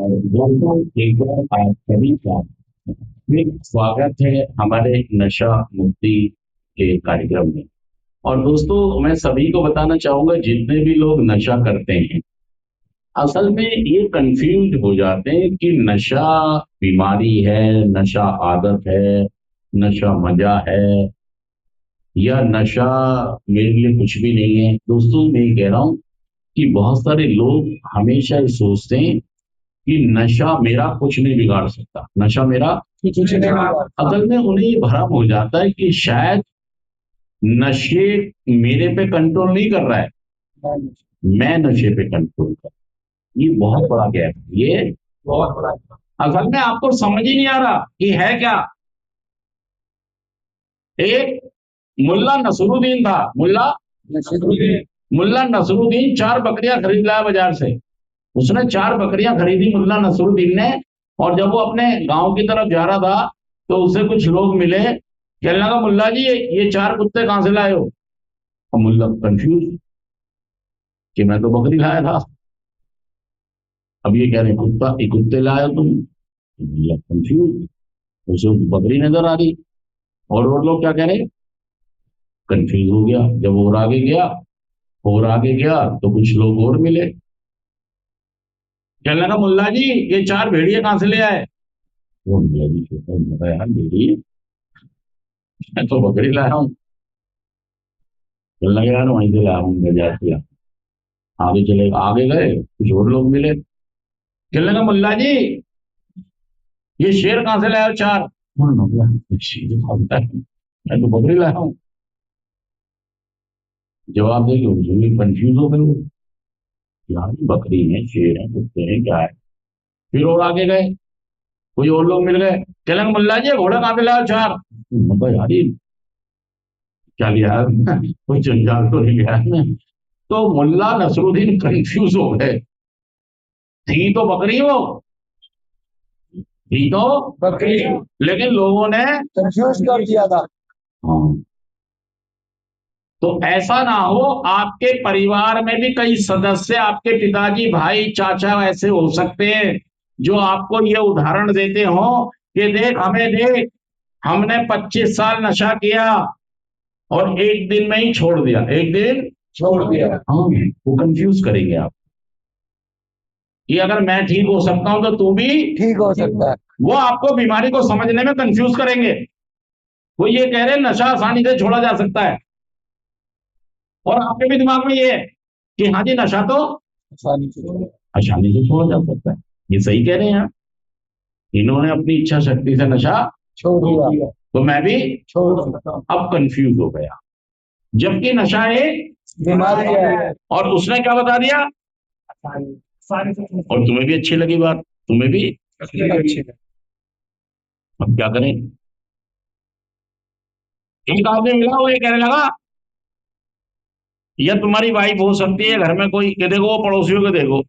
दोस्तों, एक बार आप सभी का फिर स्वागत है हमारे नशा मुक्ति के कार्यक्रम में। और दोस्तों, मैं सभी को बताना चाहूंगा, जितने भी लोग नशा करते हैं, असल में ये कंफ्यूज हो जाते हैं कि नशा बीमारी है, नशा आदत है, नशा मजा है, या नशा मेरे लिए कुछ भी नहीं है। दोस्तों, मैं ये कह रहा हूँ कि बहुत सारे लोग हमेशा ये सोचते हैं कि नशा मेरा कुछ नहीं बिगाड़ सकता, नशा मेरा कुछ नहीं होगा। असल में उन्हें ये भ्रम हो जाता है कि शायद नशे मेरे पे कंट्रोल नहीं कर रहा है, मैं नशे पे कंट्रोल कर। ये बहुत बड़ा गैप है ये। बहुत बड़ा असल में आपको समझ ही नहीं आ रहा कि है क्या। एक मुल्ला नसरुद्दीन था, नशे मुल्ला नसरुद्दीन 4 बकरियां खरीद लाया बाजार से। उसने 4 बकरियां खरीदी मुल्ला नसरुद्दीन ने। और जब वो अपने गांव की तरफ जा रहा था, तो उसे कुछ लोग मिले। कहने लगा, मुल्ला जी, ये 4 कुत्ते कहां से लाए हो? और मुल्ला कंफ्यूज कि मैं तो बकरी लाया था। अब ये कह रहे कुत्ता, ये कुत्ते लाए हो तुम? मुल्ला कंफ्यूज, उसे बकरी नजर आ रही। और लोग क्या कह रहे, कंफ्यूज हो गया। जब और आगे गया तो कुछ लोग और मिले। कहने लगा, मुल्ला जी, ये 4 भेड़िए कहां से ले आए? वो मुल्ला जी कहता, यार भेड़िए, मैं तो बकरी लाया हूँ। कहने लगा, यार वहीं से लाया हूँ, बाजार से लाया हूं। आगे गए, कुछ और लोग मिले। कहने लगा, मुल्ला जी, ये शेर कहां से लाया हो 4? शेर भागता है, मैं तो बकरी लाया हूँ। जवाब दे के भी कंफ्यूज हो गए वो। यार बकरी है, शेर है, कुत्ते हैं, क्या है? फिर और आगे गए, कोई और लोग मिल गए। कहने लगा, मुल्ला जी, घोड़ा कहां से लाया हो 4? मतलब यार ये क्या लिया है? कोई जंजाल तो नहीं लिया है। तो मुल्ला नसरुद्दीन कंफ्यूज हो गए। थी तो बकरी वो, थी तो बकरी लेकिन लोगों ने कंफ्यूज कर दिया था। हाँ। तो ऐसा ना हो, आपके परिवार में भी कई सदस्य, आपके पिताजी, भाई, चाचा ऐसे हो सकते हैं जो आपको ये उदाहरण देते हो कि देख हमने 25 साल नशा किया और एक दिन में ही छोड़ दिया, एक दिन छोड़ दिया। हाँ। वो कंफ्यूज करेंगे आप कि अगर मैं ठीक हो सकता हूं तो तू भी। ठीक हो सकता है। वो आपको बीमारी को समझने में कंफ्यूज करेंगे। वो ये कह रहे हैं नशा आसानी से छोड़ा जा सकता है, और आपके भी दिमाग में ये है कि हाँ जी, नशा तो आसानी से आसानी से छोड़ा जा सकता है। ये सही कह रहे हैं आप। इन्होंने अपनी इच्छा शक्ति से नशा छोड़ दिया। तो मैं भी छोड़ सकता हूँ। अब कंफ्यूज हो गया। जबकि नशा एक बीमारी है। और उसने क्या बता दिया, आसानी से और तुम्हें भी अच्छी लगी बात, तुम्हें भी। अच्छी है। अब क्या करें? एक आदमी मिला, वो ये कहने लगा, या तुम्हारी वाइफ हो सकती है घर में कोई, कि देखो वो पड़ोसियों को देखो,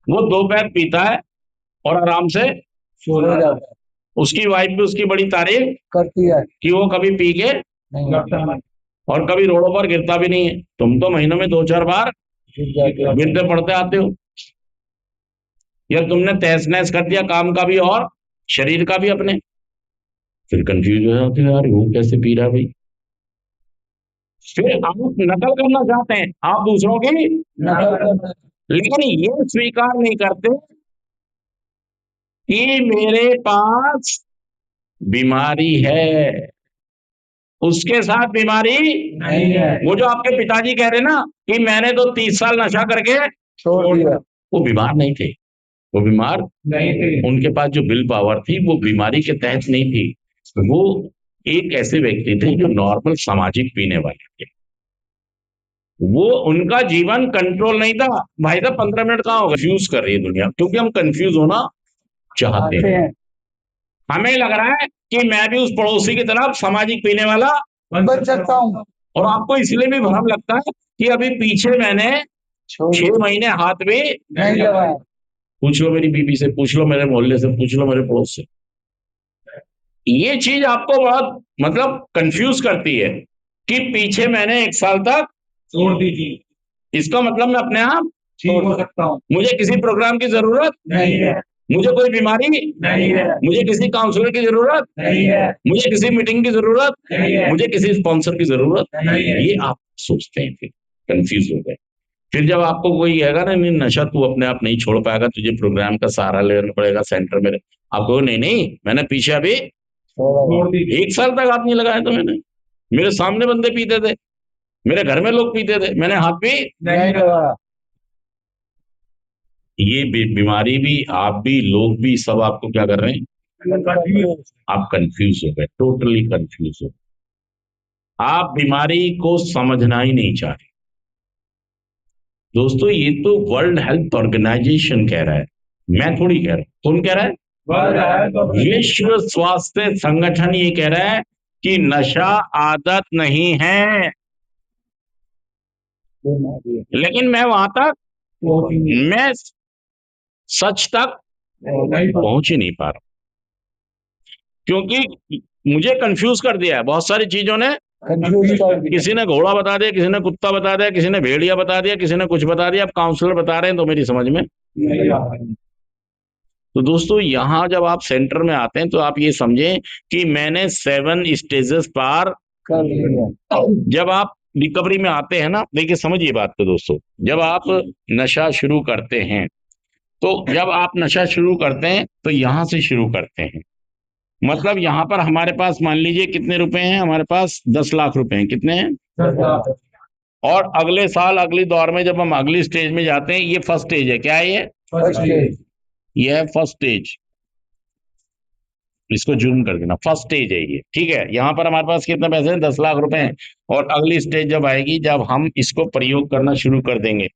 वो 2 पैग पीता है और आराम से सो जाता है। उसकी वाइफ भी उसकी बड़ी तारीफ करती है। कि वो कभी पी के नहीं करता। और कभी रोडों पर गिरता भी नहीं है। तुम तो महीनों में 2-4 बार गिर जाते हैं। गिरते पड़ते आते हो। या तुमने तहस नहस कर दिया काम का भी और शरीर का भी अपने। फिर कंफ्यूज हो जाते हो, यार वो कैसे पी रहा है भाई। फिर आप नकल करना चाहते हैं, आप दूसरों की, नकल करना। लेकिन ये स्वीकार नहीं करते कि मेरे पास बीमारी है, उसके साथ बीमारी नहीं है। वो जो आपके पिताजी कह रहे ना कि मैंने तो 30 साल नशा करके, छोड़ दिया। वो बीमार नहीं थे। वो बीमार नहीं थे। उनके पास जो विल पावर थी वो बीमारी के तहत नहीं थी। वो एक ऐसे व्यक्ति थे जो नॉर्मल सामाजिक पीने वाले थे। वो उनका जीवन कंट्रोल नहीं था। भाई साहब, 15 मिनट कहाँ होगा, कंफ्यूज कर रही है दुनिया, क्योंकि हम कंफ्यूज होना चाहते आते हैं। हैं। हमें लग रहा है कि मैं भी उस पड़ोसी की तरफ सामाजिक पीने वाला बच सकता हूँ। और आपको इसलिए भी भ्रम लगता है कि अभी पीछे मैंने छोड़ 6 महीने हाथ भी नहीं लगाया। पूछ लो मेरी बीबी से, पूछ लो मेरे मोहल्ले से, पूछ लो मेरे पड़ोस से। ये चीज आपको बहुत मतलब कंफ्यूज करती है कि पीछे मैंने 1 साल तक छोड़ दी थी। इसका मतलब मैं अपने आप ठीक हो सकता हूँ। मुझे किसी प्रोग्राम की जरूरत नहीं है। मुझे कोई बीमारी नहीं है। मुझे किसी काउंसलर की जरूरत नहीं है। मुझे किसी मीटिंग की जरूरत नहीं है। मुझे किसी स्पॉन्सर की जरूरत नहीं है। ये आप सोचते हैं, फिर कंफ्यूज हो गए। फिर जब आपको कोई कहेगा ना, नहीं नशा तू अपने आप नहीं छोड़ पाएगा, तुझे प्रोग्राम का सहारा लेना पड़ेगा सेंटर में, आपको नहीं नहीं मैंने पीछे अभी छोड़ दी। 1 साल तक हाथ नहीं लगाया था मैंने। मेरे सामने बंदे पीते थे, मेरे घर में लोग पीते थे, मैंने हाथ भी नहीं लगाया। ये बीमारी भी, आप भी, लोग भी, सब आपको क्या कर रहे हैं, आप कंफ्यूज हो गए, टोटली कंफ्यूज हो गए। आप बीमारी को समझना ही नहीं चाह रहे। दोस्तों ये तो वर्ल्ड हेल्थ ऑर्गेनाइजेशन कह रहा है, मैं थोड़ी कह रहा हूं। कौन कह रहा है? विश्व स्वास्थ्य संगठन ये कह रहा है कि नशा आदत नहीं है। लेकिन मैं वहां तक, मैं सच तक पहुंच ही नहीं पा रहा, क्योंकि मुझे कंफ्यूज कर दिया है बहुत सारी चीजों ने। कंफ्यूज कर दिया। किसी ने घोड़ा बता दिया, किसी ने कुत्ता बता दिया, किसी ने भेड़िया बता दिया, किसी ने कुछ बता दिया, अब काउंसलर बता रहे हैं तो मेरी समझ में। तो दोस्तों यहां जब आप सेंटर में आते हैं तो आप ये समझें कि मैंने 7 स्टेजेस पार कर लिया। जब आप रिकवरी में आते हैं ना, देखिए समझिए बात को दोस्तों, जब आप नशा शुरू करते हैं, तो जब आप नशा शुरू करते हैं तो यहां से शुरू करते हैं। मतलब यहां पर हमारे पास मान लीजिए कितने रुपए हैं, हमारे पास 10 लाख रुपए हैं। कितने हैं? और अगले साल अगली दौर में जब हम अगली स्टेज में जाते हैं, ये फर्स्ट स्टेज है। क्या है ये? ये है फर्स्ट स्टेज। इसको जूम कर देना, फर्स्ट स्टेज है ये, ठीक है। यहाँ पर हमारे पास कितने पैसे हैं? 10 लाख रुपए हैं। और अगली स्टेज जब आएगी, जब हम इसको प्रयोग करना शुरू कर देंगे,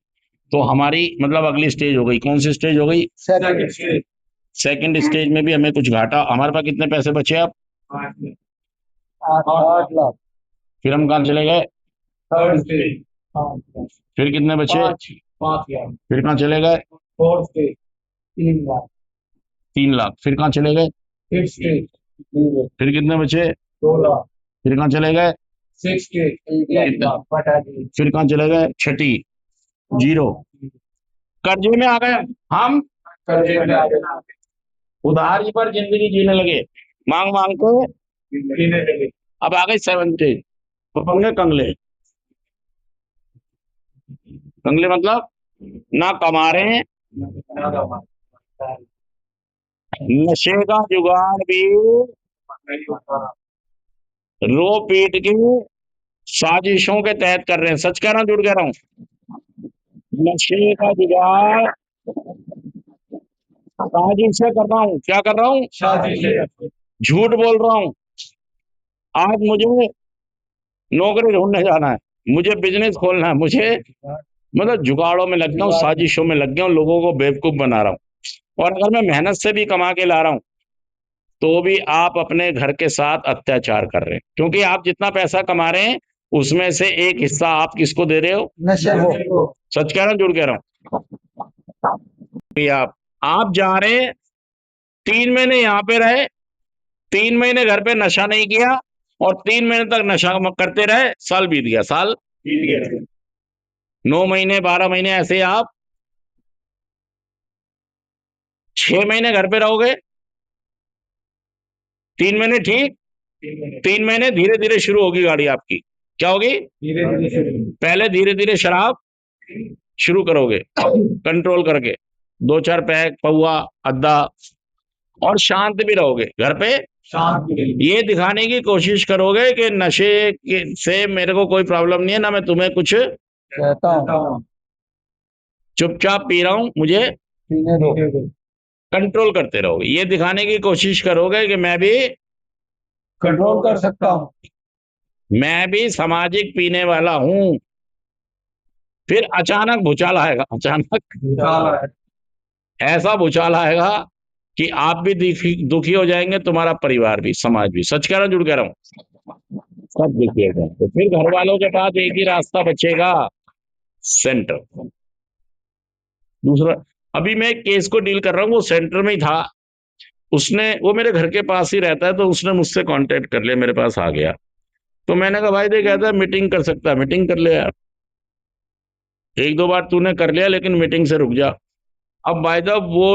तो हमारी मतलब अगली स्टेज हो गई, कौन सी स्टेज हो गई? सेकंड स्टेज में भी हमें कुछ घाटा, हमारे पास कितने पैसे बचे अब? 8 लाख। फिर हम कहाँ चले गए? Third stage. फिर कितने बचे? 5 लाख। फिर कहाँ चले गए? Fourth stage 3 lakh. 3 लाख। फिर कहाँ चले गए? फिफ्थ स्टेज फिर कितने बचे? 2 लाख। फिर कहाँ चले गए? Six stage 1 lakh. बटा दी। फिर कहाँ चले गए? छठी, 0। कर्जे में आ गए हम, कर्जे में आ गए। उधारी पर जिंदगी जीने लगे, मांग मांग को। जीने लगे। अब आ गई 7 स्टेज, तो होंगे कंगले। कंगले मतलब ना कमा रहे हैं, नशे का जुगाड़ भी रो पीट की साजिशों के तहत कर रहे हैं। सच कह रहा हूं, झूठ कह रहा हूं? नशे का जुगाड़ साजिश से कर रहा हूं। क्या कर रहा हूं? झूठ बोल रहा हूं। आज मुझे नौकरी ढूंढने जाना है, मुझे बिजनेस खोलना है, मुझे मतलब जुगाड़ों में लग गया हूँ, साजिशों में लग गया हूँ, लोगों को बेवकूफ बना रहा हूँ। और अगर मैं मेहनत से भी कमा के ला रहा हूँ, तो भी आप अपने घर के साथ अत्याचार कर रहे हैं, क्योंकि आप जितना पैसा कमा रहे हैं उसमें से एक हिस्सा आप किसको दे रहे हो? नशे को। सच कह रहा हूँ, झूठ कह रहा हूँ? आप जा रहे हैं, 3 महीने यहाँ पे रहे, 3 महीने घर पे नशा नहीं किया, और 3 महीने तक नशा करते रहे, साल बीत गया, साल बीत गया, 9 महीने 12 महीने ऐसे आप 6 महीने घर पे रहोगे, 3 महीने ठीक, 3 महीने धीरे धीरे शुरू होगी गाड़ी आपकी। क्या होगी? पहले धीरे धीरे शराब शुरू करोगे, कंट्रोल करके 2-4 पैक पौआ अद्दा, और शांत भी रहोगे घर पे। ये दिखाने की कोशिश करोगे कि नशे से मेरे को कोई प्रॉब्लम नहीं है, ना मैं तुम्हें कुछ कहता हूँ, चुपचाप पी रहा हूं, मुझे पीने दो। कंट्रोल करते रहोगे। ये दिखाने की कोशिश करोगे कि मैं भी कंट्रोल कर सकता हूँ, मैं भी सामाजिक पीने वाला हूं। फिर अचानक भूचाल आएगा, अचानक ऐसा भूचाल आएगा कि आप भी दुखी हो जाएंगे, तुम्हारा परिवार भी, समाज भी। सच कह रहा हूं, झूठ कह रहा हूं? सब दुखी हो जाएंगे। तो फिर घर वालों के पास एक ही रास्ता बचेगा, सेंटर। दूसरा, अभी मैं एक केस को डील कर रहा हूँ, वो सेंटर में ही था, उसने, वो मेरे घर के पास ही रहता है, तो उसने मुझसे कांटेक्ट कर लिया, मेरे पास आ गया। तो मैंने कहा भाई देख, कहता है मीटिंग कर सकता है, मीटिंग कर ले यार। एक दो बार तूने कर लिया लेकिन मीटिंग से रुक जा। अब बाय द वो